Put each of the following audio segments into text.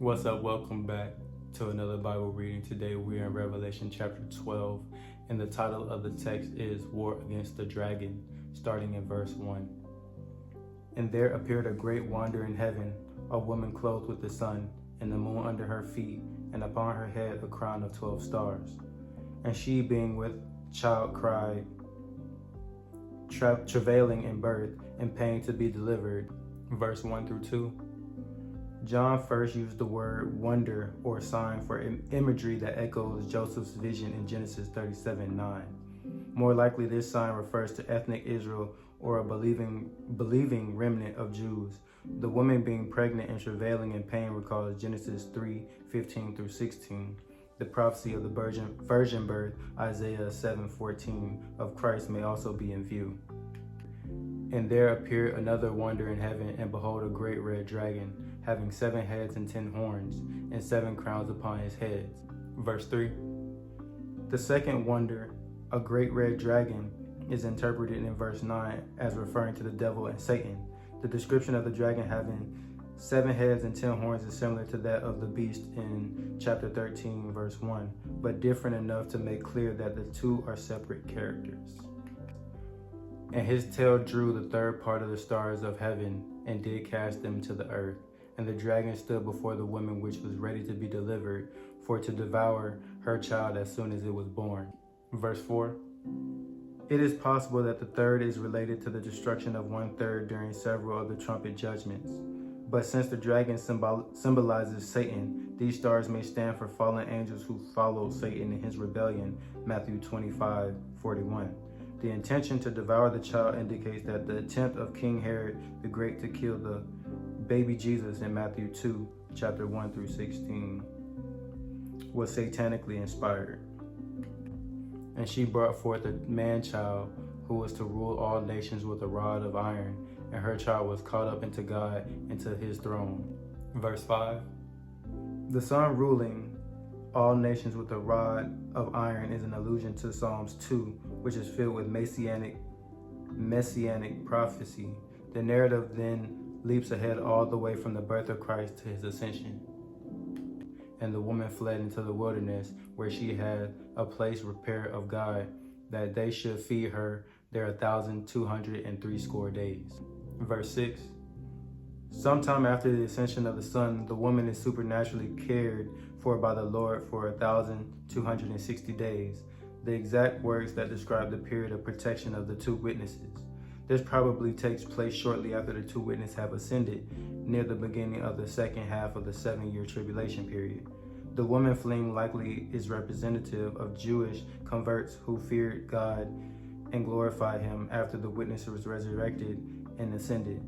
What's up? Welcome back to another Bible reading. Today we are in Revelation chapter 12, and the title of the text is War Against the Dragon, starting in verse 1. And there appeared a great wonder in heaven, a woman clothed with the sun, and the moon under her feet, and upon her head a crown of 12 stars. And she, being with child, cried, travailing in birth, and pain to be delivered. Verse 1 through 2. John first used the word wonder or sign for imagery that echoes Joseph's vision in Genesis 37:9. More likely, this sign refers to ethnic Israel or a believing remnant of Jews. The woman being pregnant and travailing in pain recalls Genesis 3:15 through 16. The prophecy of the virgin birth, Isaiah 7:14, of Christ may also be in view. And there appeared another wonder in heaven, and behold, a great red dragon, having 7 heads and 10 horns, and 7 crowns upon his heads. Verse 3. The second wonder, a great red dragon, is interpreted in verse 9 as referring to the devil and Satan. The description of the dragon having 7 heads and 10 horns is similar to that of the beast in chapter 13, verse 1, but different enough to make clear that the two are separate characters. And his tail drew the third part of the stars of heaven, and did cast them to the earth. And the dragon stood before the woman which was ready to be delivered, for to devour her child as soon as it was born. Verse 4. It is possible that the third is related to the destruction of 1/3 during several of the trumpet judgments. But since the dragon symbolizes Satan, these stars may stand for fallen angels who followed Satan in his rebellion, Matthew 25:41. The intention to devour the child indicates that the attempt of King Herod the Great to kill the baby Jesus in Matthew 2, chapter 1 through 16, was satanically inspired. And she brought forth a man-child who was to rule all nations with a rod of iron, and her child was caught up into God, into his throne. Verse 5. The Son ruling all nations with a rod of iron is an allusion to Psalms 2, which is filled with messianic prophecy. The narrative then leaps ahead all the way from the birth of Christ to his ascension. And the woman fled into the wilderness, where she had a place prepared of God, that they should feed her there 1,260 days. Verse 6. Sometime after the ascension of the Son, the woman is supernaturally cared for by the Lord for 1,260 days, the exact words that describe the period of protection of the two witnesses. This probably takes place shortly after the two witnesses have ascended, near the beginning of the second half of the 7-year tribulation period. The woman fleeing likely is representative of Jewish converts who feared God and glorified him after the witness was resurrected and ascended.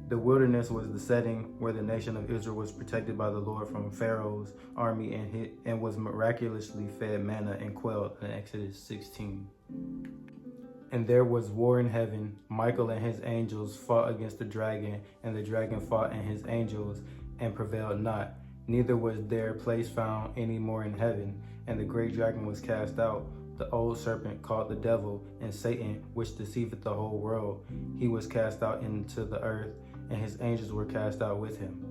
The wilderness was the setting where the nation of Israel was protected by the Lord from Pharaoh's army and was miraculously fed manna and quail in Exodus 16. And there was war in heaven. Michael and his angels fought against the dragon, and the dragon fought and his angels, and prevailed not. Neither was their place found any more in heaven. And the great dragon was cast out, the old serpent called the devil and Satan, which deceiveth the whole world. He was cast out into the earth, and his angels were cast out with him.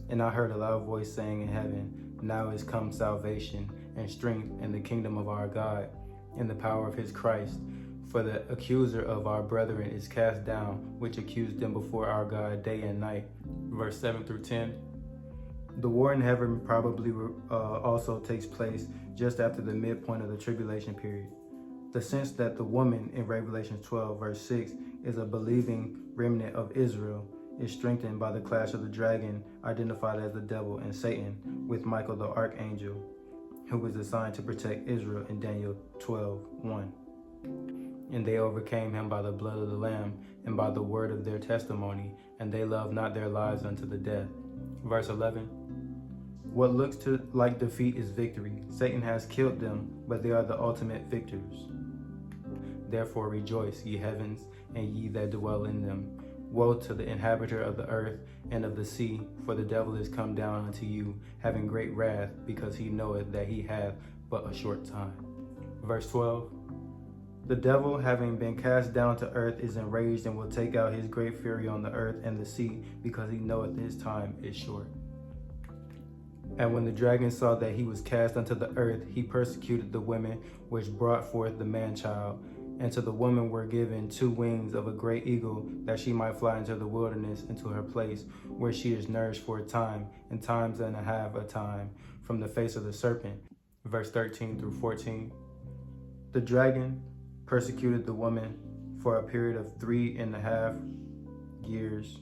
And I heard a loud voice saying in heaven, Now is come salvation and strength and the kingdom of our God and the power of his Christ. For the accuser of our brethren is cast down, which accused them before our God day and night. Verse 7 through 10. The war in heaven probably also takes place just after the midpoint of the tribulation period. The sense that the woman in Revelation 12, verse 6, is a believing remnant of Israel is strengthened by the clash of the dragon, identified as the devil and Satan, with Michael the archangel, who was assigned to protect Israel in Daniel 12:1. And they overcame him by the blood of the Lamb and by the word of their testimony, and they loved not their lives unto the death. Verse 11. What looks like defeat is victory. Satan has killed them, but they are the ultimate victors. Therefore rejoice, ye heavens, and ye that dwell in them. Woe to the inhabitor of the earth and of the sea, for the devil is come down unto you, having great wrath, because he knoweth that he hath but a short time. Verse 12. The devil, having been cast down to earth, is enraged and will take out his great fury on the earth and the sea, because he knoweth his time is short. And when the dragon saw that he was cast unto the earth, he persecuted the women which brought forth the man-child. And to the woman were given 2 wings of a great eagle, that she might fly into the wilderness, into her place, where she is nourished for a time, and times and a half a time, from the face of the serpent. Verse 13 through 14. The dragon persecuted the woman for a period of 3.5 years.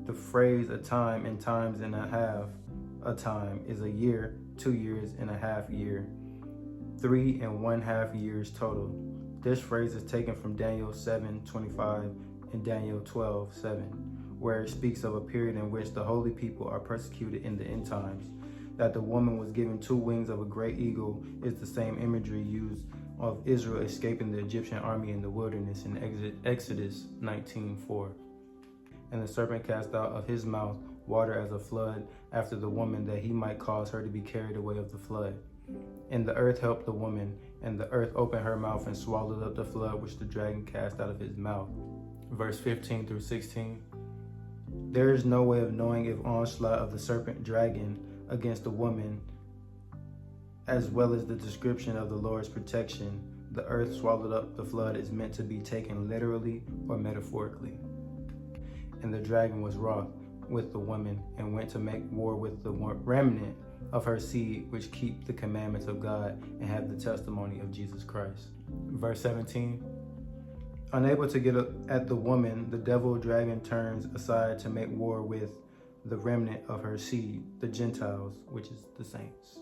The phrase "a time" and "times and a half a time" is a year, 2 years and a half year, 3.5 years total. This phrase is taken from Daniel 7:25 and Daniel 12:7, where it speaks of a period in which the holy people are persecuted in the end times. That the woman was given 2 wings of a great eagle is the same imagery used of Israel escaping the Egyptian army in the wilderness in Exodus 19:4. And the serpent cast out of his mouth water as a flood after the woman, that he might cause her to be carried away of the flood. And the earth helped the woman, and the earth opened her mouth and swallowed up the flood which the dragon cast out of his mouth. Verse 15 through 16. There is no way of knowing if onslaught of the serpent dragon against the woman, as well as the description of the Lord's protection, the earth swallowed up the flood, is meant to be taken literally or metaphorically. And the dragon was wroth with the woman, and went to make war with the remnant of her seed, which keep the commandments of God and have the testimony of Jesus Christ. Verse 17. Unable to get at the woman, the devil dragon turns aside to make war with the remnant of her seed, the Gentiles, which is the saints.